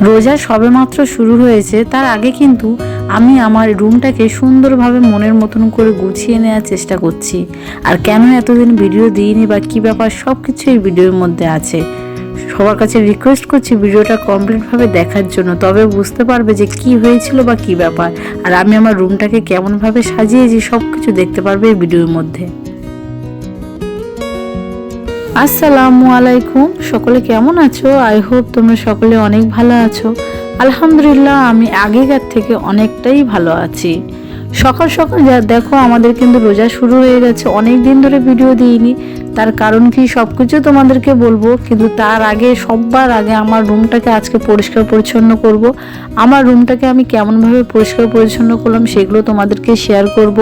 রোজা সবেমাত্র শুরু হয়েছে, তার আগে কিন্তু আমি আমার রুমটাকে সুন্দরভাবে মনের মতন করে গুছিয়ে নেওয়ার চেষ্টা করছি। আর কেন এতদিন ভিডিও দিইনি বা কী ব্যাপার সব কিছু এই ভিডিওর মধ্যে আছে। সবার কাছে রিকোয়েস্ট করছি ভিডিওটা কমপ্লিটভাবে দেখার জন্য, তবে বুঝতে পারবে যে কি হয়েছিল বা কি ব্যাপার। আর আমি আমার রুমটাকে কেমনভাবে সাজিয়েছি সব কিছু দেখতে পারবে এই ভিডিওর মধ্যে। আসসালামু আলাইকুম, সকলে কেমন আছো? আই হোপ তোমরা সকলে অনেক ভালো আছো। আলহামদুলিল্লাহ আমি আগেকার থেকে অনেকটাই ভালো আছি। সকাল সকাল দেখো আমাদের কিন্তু রোজা শুরু হয়ে গেছে। অনেক দিন ধরে ভিডিও দিইনি, তার কারণ কি সব কিছু তোমাদেরকে বলবো, কিন্তু তার আগে সবার আগে আমার রুমটাকে আজকে পরিষ্কার পরিচ্ছন্ন করব। আমার রুমটাকে আমি কেমনভাবে পরিষ্কার পরিচ্ছন্ন করলাম সেগুলো তোমাদেরকে শেয়ার করব।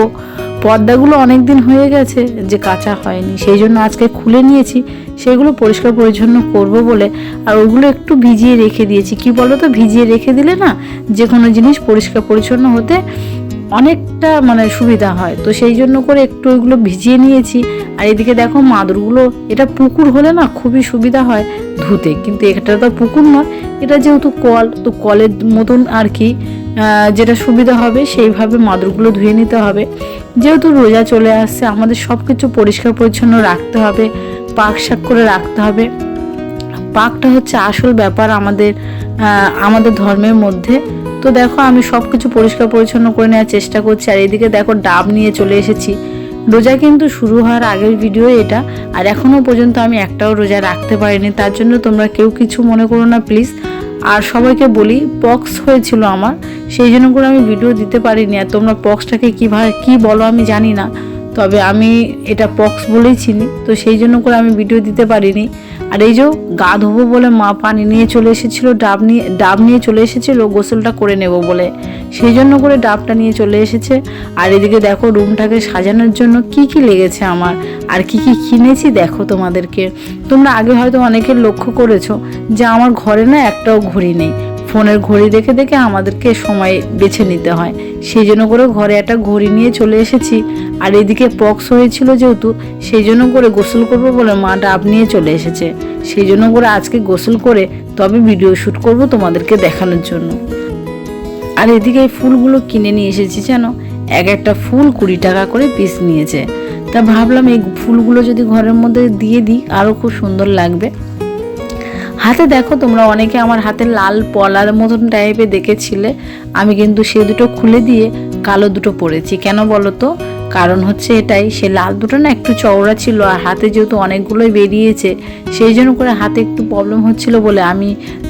পর্দাগুলো অনেক দিন হয়ে গেছে যে কাঁচা হয়নি, সেই জন্য আজকে খুলে নিয়েছি, সেগুলো পরিষ্কার পরিচ্ছন্ন করব বলে। আর ওগুলো একটু ভিজিয়ে রেখে দিয়েছি। কি বলো তো, ভিজিয়ে রেখে দিলে না যে কোনো জিনিস পরিষ্কার পরিচ্ছন্ন হতে অনেকটা সুবিধা হয়, তো সেই জন্য করে একটু ওইগুলো ভিজিয়ে নিয়েছি। আর এদিকে দেখো মাদুরগুলো, এটা পুকুর হলে না খুবই সুবিধা হয় ধুতে, কিন্তু এটা তো পুকুর নয়, এটা যেহেতু কল, তো কলের মতন আর কি যেটা সুবিধা হবে সেইভাবে মাদুরগুলো ধুয়ে নিতে হবে। যেহেতু রোজা চলে আসছে, আমাদের সব কিছু পরিষ্কার পরিচ্ছন্ন রাখতে হবে, পাক শাক করে রাখতে হবে। পাকটা হচ্ছে আসল ব্যাপার আমাদের ধর্মের মধ্যে। তো দেখো আমি সব কিছু পরিষ্কার পরিচ্ছন্ন করে নেওয়ার চেষ্টা করছি। আর এদিকে দেখো ডাব নিয়ে চলে এসেছি। রোজা কিন্তু শুরু হওয়ার আগের ভিডিও এটা, আর এখনও পর্যন্ত আমি একটাও রোজা রাখতে পারিনি, তার জন্য তোমরা কেউ কিছু মনে করো না প্লিজ। আর সবাইকে বলি, পক্স হয়েছিল আমার, সেই জন্য করে আমি ভিডিও দিতে পারিনি। আর তোমরা পক্সটাকে কী বলো আমি জানি না, তবে আমি এটা পক্স বলেই চিনি, তো সেই জন্য করে আমি ভিডিও দিতে পারিনি। আর এই যে গা ধোবো বলে মা পানি নিয়ে চলে এসেছিলো, ডাব নিয়ে চলে এসেছিলো গোসলটা করে নেব বলে, সেই জন্য করে ডাবটা নিয়ে চলে এসেছে। আর এদিকে দেখো রুমটাকে সাজানোর জন্য কি কি লেগেছে আমার, আর কি কি কিনেছি দেখো তোমাদেরকে। তোমরা আগে হয়তো অনেকের লক্ষ্য করেছো যে আমার ঘরে না একটাও ঘড়ি নেই। ফোনের ঘড়ি দেখে দেখে আমাদেরকে সময় বেছে নিতে হয়, সেই জন্য করে ঘরে একটা ঘড়ি নিয়ে চলে এসেছি। আর এদিকে পক্স হয়েছিল যেহেতু, সেই জন্য করে গোসল করবো বলে মা ডাব নিয়ে চলে এসেছে, সেই জন্য করে আজকে গোসল করে তবে ভিডিও শ্যুট করব তোমাদেরকে দেখানোর জন্য। আর এদিকে এই ফুলগুলো কিনে নিয়ে এসেছি, জানো এক একটা ফুল 20 টাকা করে পিস নিয়েছে। তা ভাবলাম এই ফুলগুলো যদি ঘরের মধ্যে দিয়ে দিই আরও খুব সুন্দর লাগবে। হাতে দেখো তোমরা অনেকে আমার হাতে লাল পলার মতন টাইপের দেখেছিলে, আমি কিন্তু সে দুটো খুলে দিয়ে কালো দুটো পরেছি। কেন বলো তো, কারণ হচ্ছে এটাই, সে লাল দুটো না একটু চওড়া ছিল, আর হাতে যেহেতু অনেকগুলোই বেরিয়েছে সেই জন্য করে হাতে একটু প্রবলেম হচ্ছিল বলে আমি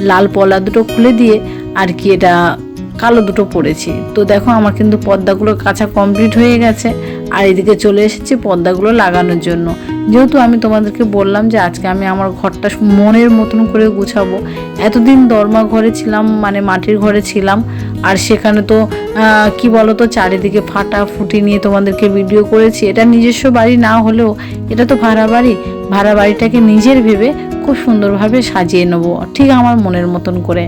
লাল পলা দুটো খুলে দিয়ে আর কি এটা কালো দুটো পরেছি। তো দেখো আমার কিন্তু পর্দাগুলো কাঁচা কমপ্লিট হয়ে গেছে। আর এদিকে চলে এসেছি পর্দাগুলো লাগানোর জন্য। যেহেতু আমি তোমাদেরকে বললাম যে আজকে আমি আমার ঘরটা মনের মতন করে গুছাবো। এতদিন দরমা ঘরে ছিলাম, মাটির ঘরে ছিলাম, আর সেখানে তো কি বলতো চারিদিকে ফাটাফুটি নিয়ে তোমাদেরকে ভিডিও করেছি। এটা নিজস্ব বাড়ি না হলেও এটা তো ভাড়া বাড়ি, ভাড়া বাড়িটাকে নিজের ভেবে খুব সুন্দরভাবে সাজিয়ে নেবো ঠিক আমার মনের মতন করে।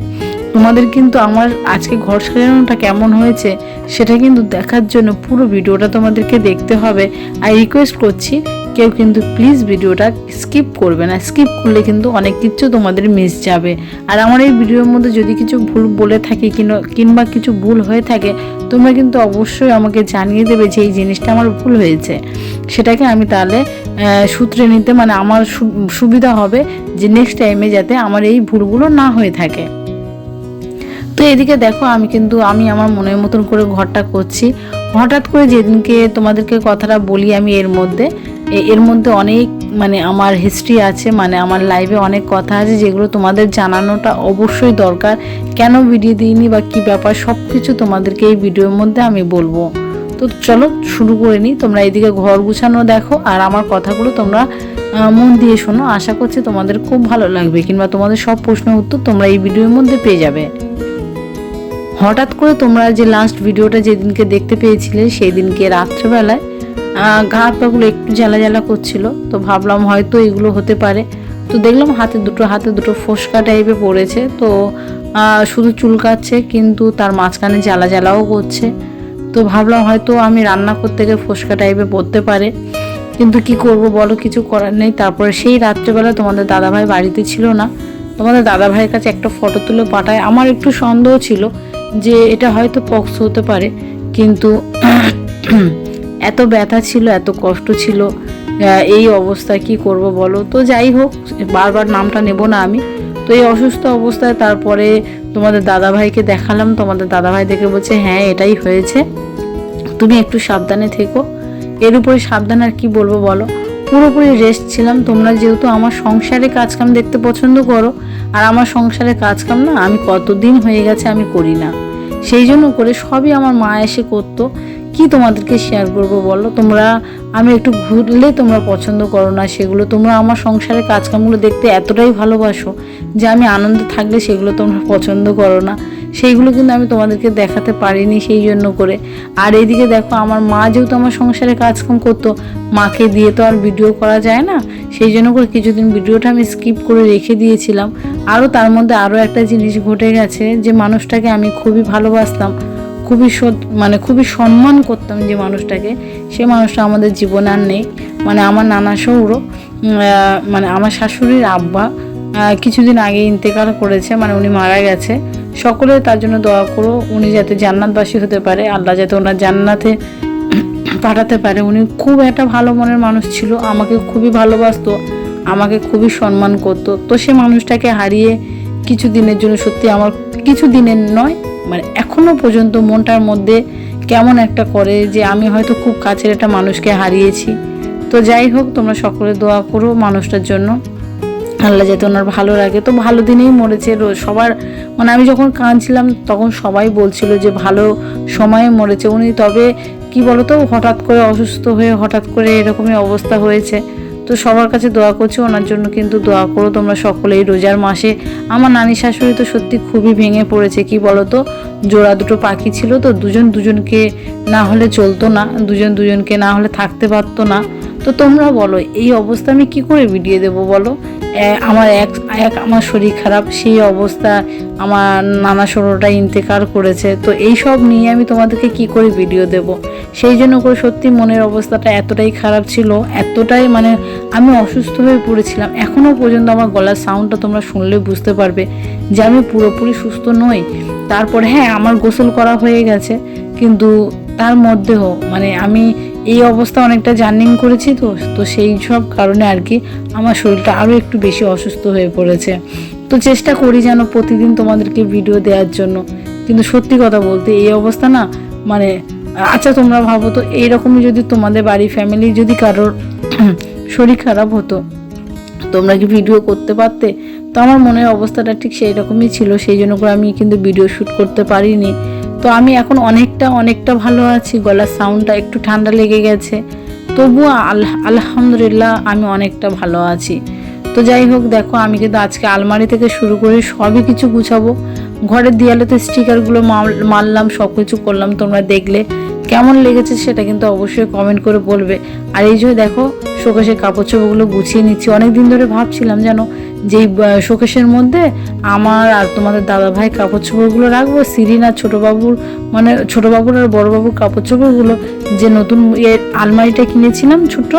তোমাদের কিন্তু আমার আজকে ঘর সাজানোটা কেমন হয়েছে সেটা কিন্তু দেখার জন্য পুরো ভিডিওটা তোমাদেরকে দেখতে হবে। আর রিকোয়েস্ট করছি কেউ কিন্তু প্লিজ ভিডিওটা স্কিপ করবে না, স্কিপ করলে কিন্তু অনেক কিছু তোমাদের মিস যাবে। আর আমার এই ভিডিওর মধ্যে যদি কিছু ভুল বলে থাকি কিংবা কিছু ভুল হয়ে থাকে, তোমরা কিন্তু অবশ্যই আমাকে জানিয়ে দেবে যে এই জিনিসটা আমার ভুল হয়েছে, সেটাকে আমি তাহলে সূত্রে নিতে আমার সুবিধা হবে যে নেক্সট টাইমে যাতে আমার এই ভুলগুলো না হয়ে থাকে। তো এদিকে দেখো আমি আমার মনের মতন করে ঘরটা করছি। হঠাৎ করে যেদিনকে তোমাদেরকে কথাটা বলি, আমি এর মধ্যে অনেক আমার হিস্ট্রি আছে, আমার লাইফে অনেক কথা আছে যেগুলো তোমাদের জানানোটা অবশ্যই দরকার। কেন ভিডিও দিইনি বা কী ব্যাপার সব কিছু তোমাদেরকে এই ভিডিওর মধ্যে আমি বলবো। তো চলো শুরু করে নিই। তোমরা এদিকে ঘর গুছানো দেখো আর আমার কথাগুলো তোমরা মন দিয়ে শোনো। আশা করছি তোমাদের খুব ভালো লাগবে, কিংবা তোমাদের সব প্রশ্নের উত্তর তোমরা এই ভিডিওর মধ্যে পেয়ে যাবে। হঠাৎ করে তোমরা যে লাস্ট ভিডিওটা যেদিনকে দেখতে পেয়েছিলে সেই দিনকে রাত্রেবেলায় গা হাত পাগুলো একটু জ্বালা জ্বালা করছিল, তো ভাবলাম হয়তো এগুলো হতে পারে। তো দেখলাম হাতে দুটো ফোসকা টাইপের পড়েছে, তো শুধু চুলকাচ্ছে কিন্তু তার মাঝখানে জ্বালা জ্বালাও করছে। তো ভাবলাম হয়তো আমি রান্না করতে গিয়ে ফোসকা টাইপের পড়তে পারে, কিন্তু কি করব বলো, কিছু করার নেই। তারপরে সেই রাত্রেবেলা তোমাদের দাদাভাই বাড়িতে ছিল না, তোমাদের দাদা ভাইয়ের কাছে একটা ফটো তুলে পাঠায়। আমার একটু সন্দেহ ছিল যে এটা হয়তো পক্স হতে পারে, কিন্তু এত ব্যথা ছিল, এত কষ্ট ছিল, এই অবস্থায় কি করব বলো। তো যাই হোক, বারবার নামটা নেব না আমি। তো এই অসুস্থ অবস্থায় তারপরে তোমাদের দাদাভাইকে দেখালাম। তোমাদের দাদাভাই দেখে বলছে হ্যাঁ এটাই হয়েছে, তুমি একটু সাবধানে থেকো। এর উপরে সাবধান আর কি বলবো বলো। পুরোপুরি রেস্ট ছিলাম। তোমরা যেহেতু আমার সংসারে কাজকাম দেখতে পছন্দ করো, আর আমার সংসারে কাজকাম না আমি কতদিন হয়ে গেছে আমি করি না, সেই জন্য করে সবই আমার মা এসে করতো। কি তোমাদেরকে শেয়ার করবো বলো। তোমরা আমি একটু ঘুরলে তোমরা পছন্দ করো না সেগুলো, তোমরা আমার সংসারের কাজকামগুলো দেখতে এতটাই ভালোবাসো যে আমি আনন্দে থাকলে সেগুলো তোমরা পছন্দ করো না, সেইগুলো কিন্তু আমি তোমাদেরকে দেখাতে পারিনি সেই জন্য করে। আর এইদিকে দেখো, আমার মা যেহেতু আমার সংসারে কাজকাম করতো, মাকে দিয়ে তো আর ভিডিও করা যায় না, সেই জন্য করে কিছুদিন ভিডিওটা আমি স্কিপ করে রেখে দিয়েছিলাম। আরও তার মধ্যে আরও একটা জিনিস ঘটে গেছে, যে মানুষটাকে আমি খুবই ভালোবাসতাম, খুবই সম্মান করতাম যে মানুষটাকে, সে মানুষটা আমাদের জীবনে আর নেই। মানে আমার নানা সৌর, মানে আমার শাশুড়ির আব্বা কিছুদিন আগে ইন্তেকাল করেছে, মানে উনি মারা গেছে। সকলে তার জন্য দোয়া করো, উনি যাতে জান্নাতবাসী হতে পারে, আল্লাহ যাতে ওনার জান্নাতে পাঠাতে পারে। উনি খুব একটা ভালো মনের মানুষ ছিল, আমাকে খুবই ভালোবাসতো, আমাকে খুবই সম্মান করতো। তো সে মানুষটাকে হারিয়ে কিছুদিনের জন্য সত্যি আমার, কিছুদিনের নয় মানে এখনো পর্যন্ত মনটার মধ্যে কেমন একটা করে যে আমি হয়তো খুব কাছের একটা মানুষকে হারিয়েছি। তো যাই হোক, তোমরা সকলে দোয়া করো মানুষটার জন্য, আল্লাহ যাতে ওনার ভালো লাগে। তো ভালো দিনেই মরেছে সবার, মানে আমি যখন কাঁদছিলাম তখন সবাই বলছিল যে ভালো সময়ে মরেছে উনি। তবে কি বলতো, হঠাৎ করে অসুস্থ হয়ে হঠাৎ করে এরকমই অবস্থা হয়েছে। তো সবার কাছে দোয়া করছি ওনার জন্য, কিন্তু দোয়া করো তোমরা সকলেই। রোজার মাসে আমার নানি শাশুড়ি তো সত্যি খুবই ভেঙে পড়েছে। কি বলতো, জোড়া দুটো পাখি ছিল, তো দুজন দুজনকে না হলে চলতো না, দুজন দুজনকে না হলে থাকতে পারতো না। তো তোমরা বলো এই অবস্থা আমি কি করে ভিডিও দেবো বলো। আমার আমার শরীর খারাপ, সেই অবস্থা আমার নানা ষোলোটা ইন্তেকাল করেছে। তো এই সব নিয়ে আমি তোমাদেরকে কি করে ভিডিও দেব। সেই জন্য করে সত্যি মনের অবস্থাটা এতটাই খারাপ ছিল, এতটাই মানে আমি অসুস্থ হয়ে পড়েছিলাম। এখনও পর্যন্ত আমার গলার সাউন্ডটা তোমরা শুনলে বুঝতে পারবে যে আমি পুরোপুরি সুস্থ নই। তারপরে হ্যাঁ, আমার গোসল করা হয়ে গেছে, কিন্তু তার মধ্যেও মানে আমি এই অবস্থা অনেকটা জার্নিং করেছি, তো সেই সব কারণে আর কি আমার শরীরটা আরও একটু বেশি অসুস্থ হয়ে পড়েছে। তো চেষ্টা করি যেন প্রতিদিন তোমাদেরকে ভিডিও দেওয়ার জন্য, কিন্তু সত্যি কথা বলতে এই অবস্থা না মানে, আচ্ছা তোমরা ভাবো তো এইরকমই যদি তোমাদের বাড়ি ফ্যামিলি যদি কারোর শরীর খারাপ হতো, তোমরা কি ভিডিও করতে পারতে? তো আমার মনের অবস্থাটা ঠিক সেই রকমই ছিল, সেই জন্য করে আমি কিন্তু ভিডিও শ্যুট করতে পারিনি। তো আমি এখন অনেকটা ভালো আছি, গলার সাউন্ডটা একটু ঠান্ডা লেগে গেছে, তবুও আলহামদুলিল্লাহ আমি অনেকটা ভালো আছি। তো যাই হোক, দেখো আমি কিন্তু আজকে আলমারি থেকে শুরু করে সবই কিছু গুছাবো। ঘরের দেয়ালে তো স্টিকারগুলো মারলাম, সব কিছু করলাম। তোমরা দেখলে কেমন লেগেছে সেটা কিন্তু অবশ্যই কমেন্ট করে বলবে। আর এই যে দেখো শোকেশের কাপড় চোপড়গুলো গুছিয়ে নিচ্ছি। অনেক দিন ধরে ভাবছিলাম যেন যে শোকেশের মধ্যে আমার আর তোমাদের দাদা ভাই কাপড় চোপড়গুলো রাখবো, সিরিন আর ছোটোবাবুর মানে ছোটোবাবুর আর বড়োবাবুর কাপড় চোপড়গুলো, যে নতুন আলমারিটা কিনেছিলাম ছোট,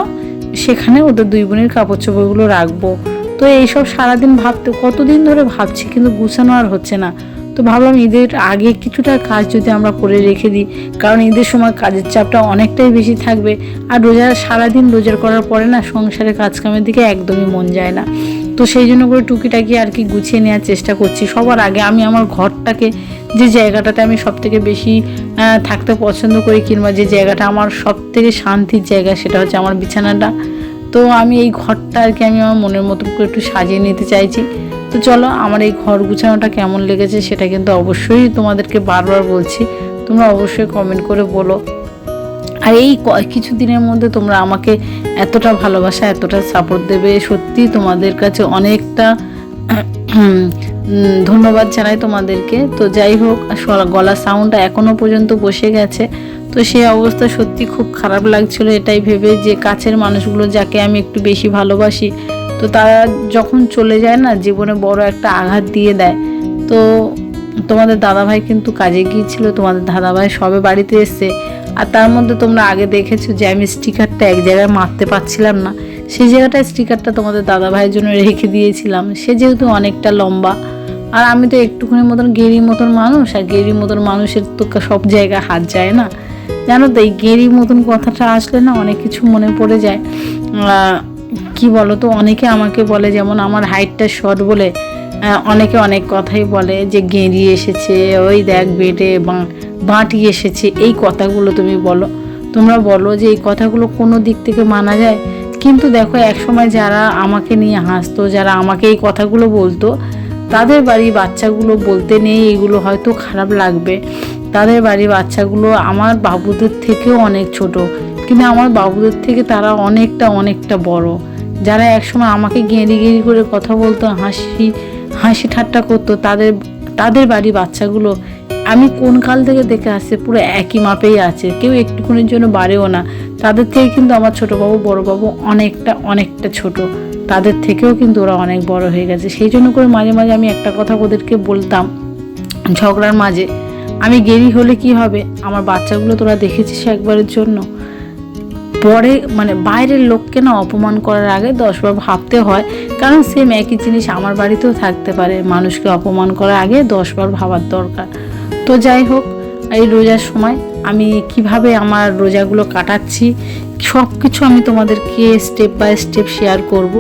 সেখানে ওদের দুই বোনের কাপড় চোপড়গুলো রাখবো। তো এইসব সারাদিন ভাবতে কতদিন ধরে ভাবছি, কিন্তু গুছানো আর হচ্ছে না। তো ভাবলাম ঈদের আগে কিছুটা কাজ যদি আমরা করে রেখে দিই, কারণ ঈদের সময় কাজের চাপটা অনেকটাই বেশি থাকবে। আর সারাদিন রোজার করার পরে না সংসারের কাজকামের দিকে একদমই মন যায় না। তো সেই জন্য করে টুকিটাকি আর কি গুছিয়ে নেওয়ার চেষ্টা করছি। সবার আগে আমি আমার ঘরটাকে, যে জায়গাটাতে আমি সব থেকে বেশি থাকতে পছন্দ করি, কিংবা যে জায়গাটা আমার সব থেকে শান্তির জায়গা, সেটা হচ্ছে আমার বিছানাটা। তো আমি এই ঘরটা আর কি আমি আমার মনের মতো করে একটু সাজিয়ে নিতে চাইছি। তো চলো, আমার এই ঘর গুছানোটা কেমন লেগেছে সেটা কিন্তু অবশ্যই তোমাদেরকে বারবার বলছি, তোমরা অবশ্যই কমেন্ট করে বলো। আর এই কিছু দিনের মধ্যে তোমরা আমাকে এতটা ভালোবাসা, এতটা সাপোর্ট দেবে, সত্যি তোমাদের কাছে অনেকটা ধন্যবাদ জানাই তোমাদেরকে। তো যাই হোক, গলার সাউন্ডটা এখনও পর্যন্ত বসে গেছে। তো সেই অবস্থা সত্যি খুব খারাপ লাগছিল, এটাই ভেবে যে কাছের মানুষগুলো যাকে আমি একটু বেশি ভালোবাসি, তো তারা যখন চলে যায় না, জীবনে বড় একটা আঘাত দিয়ে দেয়। তো তোমাদের দাদাভাই কিন্তু কাজে গিয়েছিল, তোমাদের দাদাভাই সবে বাড়িতে এসছে। আর তার মধ্যে তোমরা আগে দেখেছো যে আমি স্টিকারটা এক জায়গায় মারতে পারছিলাম না, সেই জায়গাটায় স্টিকারটা তোমাদের দাদা ভাইয়ের জন্য রেখে দিয়েছিলাম। সে যেহেতু অনেকটা লম্বা আর আমি তো একটুখানি মতন গেরি মতন মানুষ, আর গেরি মতন মানুষের তো সব জায়গায় হাত যায় না, জানো তো। এই গেরি মতন কথাটা আসলে না অনেক কিছু মনে পড়ে যায়। কি বলো তো, অনেকে আমাকে বলে, যেমন আমার হাইটটা শর্ট বলে অনেকে অনেক কথাই বলে যে গেঁড়ি এসেছে, ওই দেখ বেটে বাঁটি এসেছে। এই কথাগুলো তোমরা বলো যে এই কথাগুলো কোনো দিক থেকে মানা যায়? কিন্তু দেখো, একসময় যারা আমাকে নিয়ে হাসতো, যারা আমাকে এই কথাগুলো বলতো, তাদের বাড়ির বাচ্চাগুলো বলতে নেই এগুলো হয়তো খারাপ লাগবে, তাদের বাড়ির বাচ্চাগুলো আমার বাবুদের থেকেও অনেক ছোট, কিন্তু আমার বাবুদের থেকে তারা অনেকটা বড়। যারা একসময় আমাকে গেঁড়ি করে কথা বলতো, হাসি ঠাট্টা করতো, তাদের বাড়ির বাচ্চাগুলো আমি কোন কাল থেকে দেখে আসছে পুরো একই মাপেই আছে, কেউ একটুখানির জন্য বাড়েও না। তাদের থেকে কিন্তু আমার ছোটো বাবু বড় বাবু অনেকটা ছোট, তাদের থেকেও কিন্তু ওরা অনেক বড় হয়ে গেছে। সেই জন্য করে মাঝে মাঝে আমি একটা কথা ওদেরকে বলতাম ঝগড়ার মাঝে, আমি গেরি হলে কি হবে, আমার বাচ্চাগুলো তোরা দেখেছিস একবারের জন্য? পরে মানে বাইরের লোককে না অপমান করার আগে 10 বার ভাবতে হয়, কারণ সেম একই জিনিস আমার বাড়িতেও থাকতে পারে। মানুষকে অপমান করার আগে 10 বার ভাবার দরকার। তো যাই হোক, এই রোজার সময় আমি কিভাবে আমার রোজাগুলো কাটাচ্ছি সব কিছু আমি তোমাদেরকে স্টেপ বাই স্টেপ শেয়ার করব।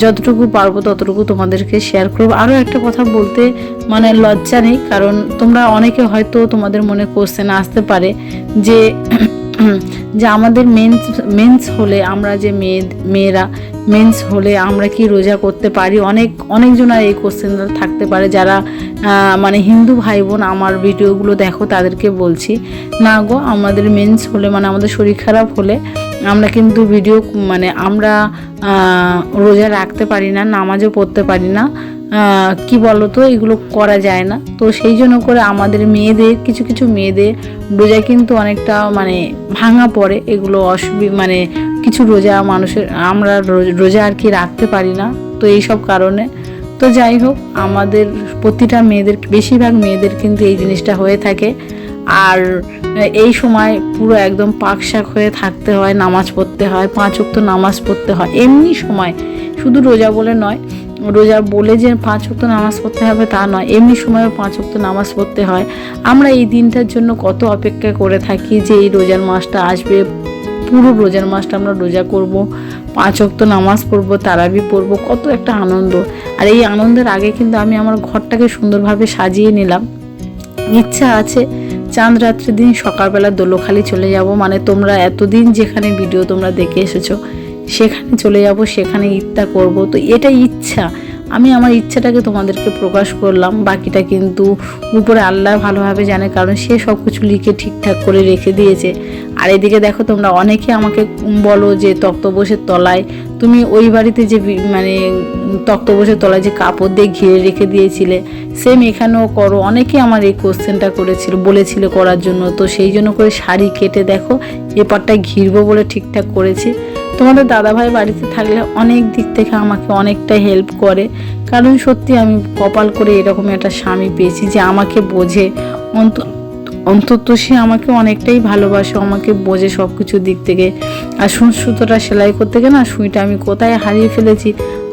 যতটুকু পারবো ততটুকু তোমাদেরকে শেয়ার করবো। আরও একটা কথা বলতে মানে লজ্জা নেই, কারণ তোমরা অনেকে হয়তো তোমাদের মনে কোশ্চেন আসতে পারে যে যে আমাদের মেন্স হলে, আমরা যে মেয়েরা মেন্স হলে আমরা কি রোজা করতে পারি? অনেকজনের এই কোশ্চেন থাকতে পারে। যারা মানে হিন্দু ভাই বোন আমার ভিডিওগুলো দেখো তাদেরকে বলছি, না গো, আমাদের মেন্স হলে মানে আমাদের শরীর খারাপ হলে আমরা কিন্তু আমরা রোজা রাখতে পারি না, নামাজও পড়তে পারি না। কি বলো তো, এগুলো করা যায় না। তো সেই জন্য করে আমাদের মেয়েদের কিছু মেয়েদের রোজা কিন্তু অনেকটা মানে ভাঙা পড়ে, এগুলো মানে কিছু রোজা আমরা রোজা আর কি রাখতে পারি না, তো এইসব কারণে। তো যাই হোক, আমাদের প্রতিটা মেয়েদের, বেশিরভাগ মেয়েদের কিন্তু এই জিনিসটা হয়ে থাকে। আর এই সময় পুরো একদম পাকশাক হয়ে থাকতে হয়, নামাজ পড়তে হয়, 5 ওয়াক্ত নামাজ পড়তে হয়। এমনি সময় শুধু রোজা বলে নয়, রোজা বলে যে 5 ওয়াক্ত নামাজ পড়তে হবে তা নয়, এমনি সময়ও 5 ওয়াক্ত নামাজ পড়তে হয়। আমরা এই দিনটার জন্য কত অপেক্ষা করে থাকি যে এই রোজার মাসটা আসবে, পুরো রোজার মাসটা আমরা রোজা করব, 5 ওয়াক্ত নামাজ পড়বো, তারাবি পড়বো, কত একটা আনন্দ। আর এই আনন্দের আগে কিন্তু আমি আমার ঘরটাকে সুন্দরভাবে সাজিয়ে নিলাম। ইচ্ছা আছে চাঁদ রাত্রির দিন সকালবেলা দোলখালি চলে যাব, মানে তোমরা এতদিন যেখানে ভিডিও তোমরা দেখে এসেছো সেখানে চলে যাব, সেখানে ইফতার করব। তো এটাই ইচ্ছা, আমি আমার ইচ্ছাটাকে তোমাদেরকে প্রকাশ করলাম। বাকিটা কিন্তু উপরে আল্লাহ ভালোভাবে জানে, কারণ সে সব কিছু লিখে ঠিকঠাক করে রেখে দিয়েছে। আর এদিকে দেখো, তোমরা অনেকে আমাকে বলো যে তক্তপোষের তলায় তুমি ওই বাড়িতে যে মানে তক্তপোষের তলায় যে কাপড় দিয়ে ঘিরে রেখে দিয়েছিলে, সেম এখানেও করো। অনেকে আমার এই কোশ্চেনটা বলেছিল করার জন্য। তো সেই জন্য করে শাড়ি কেটে দেখো এপারটায় ঘিরবো বলে ঠিকঠাক করেছি। তোমাদের দাদাভাই বাড়িতে থাকলে অনেক দিক থেকে আমাকে অনেকটা হেল্প করে, কারণ সত্যি আমি কপাল করে এরকম একটা স্বামী পেয়েছি যে আমাকে বোঝে, অন্তত সে আমাকে অনেকটাই ভালোবাসে, আমাকে বোঝে সব কিছু দিক থেকে। আর সুতোটা সেলাই করতে গিয়ে না সুইটা আমি কোথায় হারিয়ে ফেলেছি,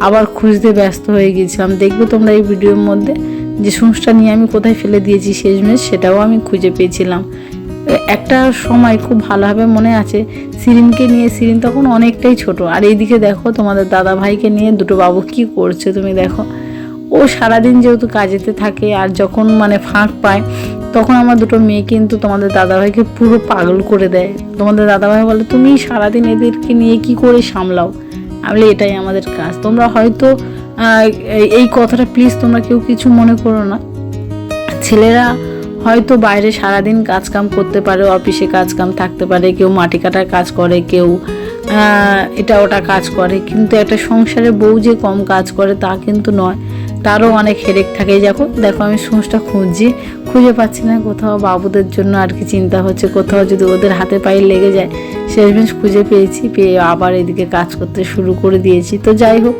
আবার খুঁজতে ব্যস্ত হয়ে গিয়েছিলাম। দেখবে তোমরা এই ভিডিওর মধ্যে যে সুঁচটা নিয়ে আমি কোথায় ফেলে দিয়েছি শেষমেশ, সেটাও আমি খুঁজে পেয়েছিলাম। একটা সময় খুব ভালোভাবে মনে আছে, সিরিনকে নিয়ে, সিরিন তখন অনেকটাই ছোট, আর এইদিকে দেখো তোমাদের দাদা ভাইকে নিয়ে দুটো বাবু কি করছে তুমি দেখো। ও সারাদিন যেহেতু কাজেতে থাকে, আর যখন মানে ফাঁক পায় তখন আমার দুটো মেয়ে কিন্তু তোমাদের দাদাভাইকে পুরো পাগল করে দেয়। তোমাদের দাদাভাই বলে, তুমি সারাদিন এদেরকে নিয়ে কি করে সামলাও? আমি বলি, এটাই আমাদের কাজ। তোমরা হয়তো এই কথাটা প্লিজ তোমরা কেউ কিছু মনে করো না। ছেলেরা হয়তো বাইরে সারাদিন কাজকাম করতে পারে, অফিসে কাজকাম থাকতে পারে, কেউ মাটি কাটার কাজ করে, কেউ এটা ওটা কাজ করে, কিন্তু একটা সংসারে বউ যে কম কাজ করে তা কিন্তু নয়, তারও অনেক হেডেক থাকে। দেখো আমি সুঁচটা খুঁজে পাচ্ছি না কোথাও, বাবুদের জন্য আর কি চিন্তা হচ্ছে, কোথাও যদি ওদের হাতে পায়ে লেগে যায়। শেষমেশ খুঁজে পেয়ে আবার এদিকে কাজ করতে শুরু করে দিয়েছি। তো যাই হোক,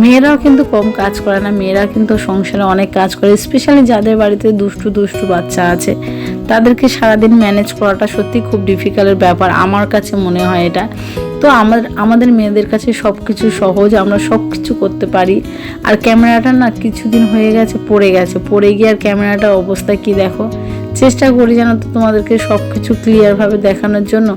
মেয়েরাও কিন্তু কম কাজ করে না, মেয়েরা কিন্তু সংসারে অনেক কাজ করে, স্পেশালি যাদের বাড়িতে দুষ্টু দুষ্টু বাচ্চা আছে তাদেরকে সারাদিন ম্যানেজ করাটা সত্যি খুব ডিফিকাল্টের ব্যাপার আমার কাছে মনে হয় এটা। তো আমাদের মেয়েদের কাছে সব কিছু সহজ, আমরা সব কিছু করতে পারি। আর ক্যামেরাটা না কিছুদিন হয়ে গেছে পড়ে গিয়ে আর ক্যামেরাটার অবস্থা কি দেখো। চেষ্টা করি জানো তো তোমাদেরকে সব কিছু ক্লিয়ারভাবে দেখানোর জন্য,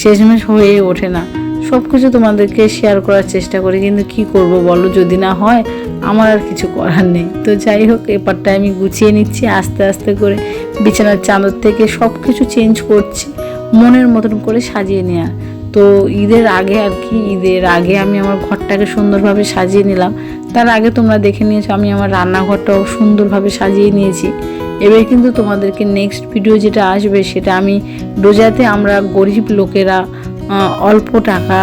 শেষমেশ হয়ে ওঠে না। সব কিছু তোমাদেরকে শেয়ার করার চেষ্টা করি, কিন্তু কি করব বলো, যদি না হয় আমার আর কিছু করার নেই। তো যাই হোক, এপারটা আমি গুছিয়ে নিচ্ছি আস্তে আস্তে করে, বিছানার চাদর থেকে সব কিছু চেঞ্জ করছি, মনের মতন করে সাজিয়ে নেওয়া। তো ঈদের আগে আর কি, ঈদের আগে আমি আমার ঘরটাকে সুন্দরভাবে সাজিয়ে নিলাম। তার আগে তোমরা দেখে নিয়েছো আমি আমার রান্নাঘরটাও সুন্দরভাবে সাজিয়ে নিয়েছি। এবার কিন্তু তোমাদেরকে নেক্সট ভিডিও যেটা আসবে সেটা আমি রোজাতে আমরা গরিব লোকেরা অল্প টাকা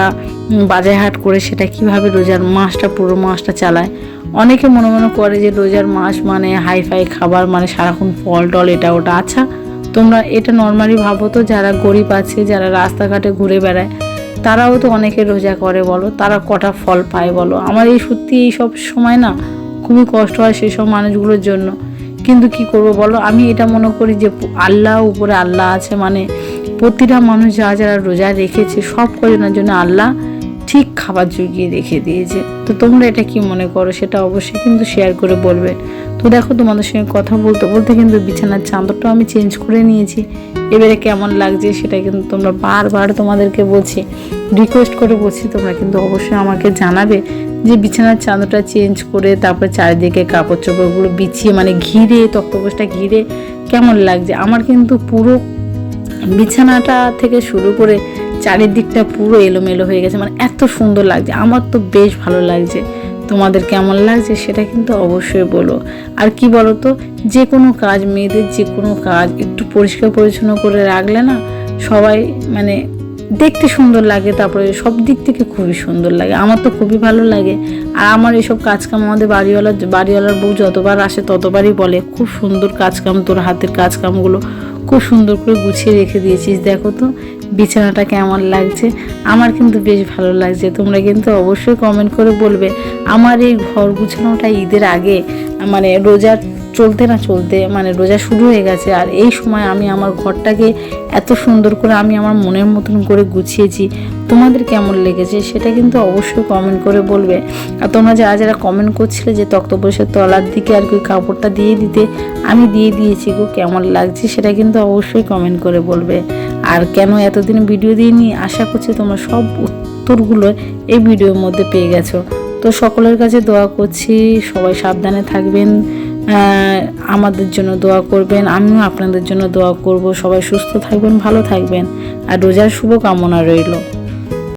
বাজার হাট করে সেটা কিভাবে রোজার মাসটা পুরো মাসটা চালায়। অনেকে মনে মনে করে যে রোজার মাস মানে হাইফাই খাবার, মানে সারাক্ষণ ফল টল এটা ওটা। আচ্ছা তোমরা এটা নর্মালি ভাবো তো, যারা গরিব আছে, যারা রাস্তাঘাটে ঘুরে বেড়ায়, তারাও তো অনেকে রোজা করে বলো, তারা কটা ফল পায় বলো। আমার এই সত্যি এই সব সময় না খুবই কষ্ট হয় সেই সব মানুষগুলোর জন্য। কিন্তু কি করব বলো, আমি এটা মনে করি যে আল্লাহ উপরে আল্লাহ আছে, মানে প্রতিটা মানুষ যারা যারা রোজা রেখেছে সব কজনের জন্য আল্লাহ ঠিক খাবার জুগিয়ে রেখে দিয়েছে। তো তোমরা এটা কি মনে করো সেটা অবশ্যই কিন্তু শেয়ার করে বলবে। তো দেখো তোমাদের সঙ্গে কথা বলতে বলতে কিন্তু বিছানার চাদরটাও আমি চেঞ্জ করে নিয়েছি। এবারে কেমন লাগছে সেটা কিন্তু তোমরা বারবার তোমাদেরকে বলছি, রিকোয়েস্ট করে বলছি, তোমরা কিন্তু অবশ্যই আমাকে জানাবে যে বিছানার চাদরটা চেঞ্জ করে তারপরে চারিদিকে কাপড় চোপড়গুলো বিছিয়ে মানে ঘিরে তক্তপোষটা ঘিরে কেমন লাগছে। আমার কিন্তু পুরো বিছানাটা থেকে শুরু করে চারিদিকটা পুরো এলোমেলো হয়ে গেছে, মানে এত সুন্দর লাগছে, আমার তো বেশ ভালো লাগছে। তোমাদের কেমন লাগছে সেটা কিন্তু অবশ্যই বলো। আর কি বলো তো, যে কোনো কাজ, মেয়েদের যে কোনো কাজ একটু পরিষ্কার পরিচ্ছন্ন করে রাখলে না সবাই মানে দেখতে সুন্দর লাগে, তারপরে সব দিক থেকে খুবই সুন্দর লাগে। আমার তো খুবই ভালো লাগে। আর আমার এইসব কাজকাম আমাদের বাড়িওয়ালার বউ যতবার আসে ততবারই বলে, খুব সুন্দর কাজকাম, তোর হাতের কাজকামগুলো খুব সুন্দর করে গুছিয়ে রেখে দিয়েছিস, দেখো তো বিছানাটা কেমন লাগছে। আমার কিন্তু বেশ ভালো লাগছে। তোমরা কিন্তু অবশ্যই কমেন্ট করে বলবে। আমার এই ঘর গুছানোটা ঈদের আগে, মানে রোজা চলতে না চলতে, মানে রোজা শুরু হয়ে গেছে, আর এই সময় আমি আমার ঘরটাকে এত সুন্দর করে আমি আমার মনের মতন করে গুছিয়েছি। তোমাদের কেমন লেগেছে সেটা কিন্তু অবশ্যই কমেন্ট করে বলবে। আর তোমরা যারা যারা কমেন্ট করছিলে যে তক্তপোষের তলার দিকে আর কি কাপড়টা দিয়ে দিতে, আমি দিয়ে দিয়েছি গো, কেমন লাগছে সেটা কিন্তু অবশ্যই কমেন্ট করে বলবে। আর কেন এতদিন ভিডিও দিইনি, আশা করছি তোমরা সব উত্তরগুলো এই ভিডিওর মধ্যে পেয়ে গেছো। তো সকলের কাছে দোয়া করছি, সবাই সাবধানে থাকবেন, আমাদের জন্য দোয়া করবেন, আমিও আপনাদের জন্য দোয়া করব। সবাই সুস্থ থাকবেন, ভালো থাকবেন, আর রোজার শুভকামনা রইল।